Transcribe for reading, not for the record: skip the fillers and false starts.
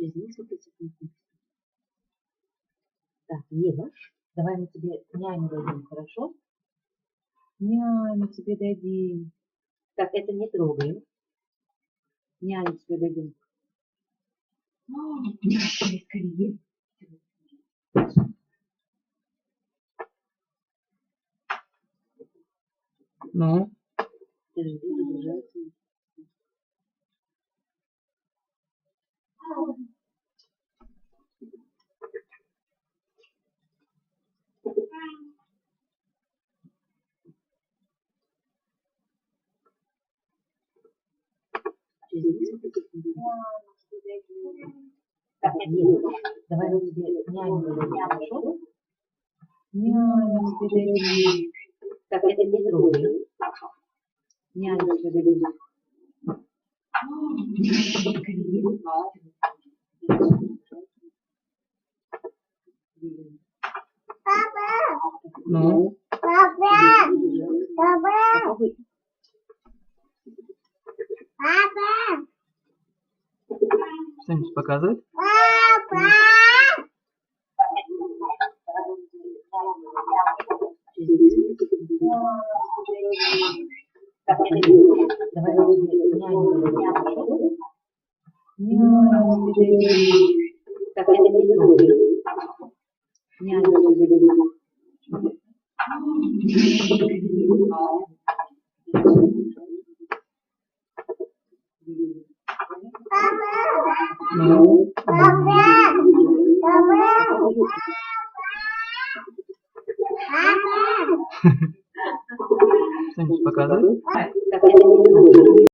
через несколько секунд. Так, Ева, давай мы тебе няню дадим, хорошо? Няню тебе дадим. Так, это не трогаем. Няню тебе дадим. Скорее. Ну? Подожди, загружается. Так, Ева, давай мы тебе няню дадим, хорошо? Няню тебе дадим. Так, это не трогаем. Няню тебе дадим. Ну? Папа! Что-нибудь показывает? Папа! Давай мы тебе няню дадим, хорошо? Няню тебе дадим. Так, это не трогаем. Няню тебе дадим. Ну? Что-нибудь показывает? Так, это не трогаем.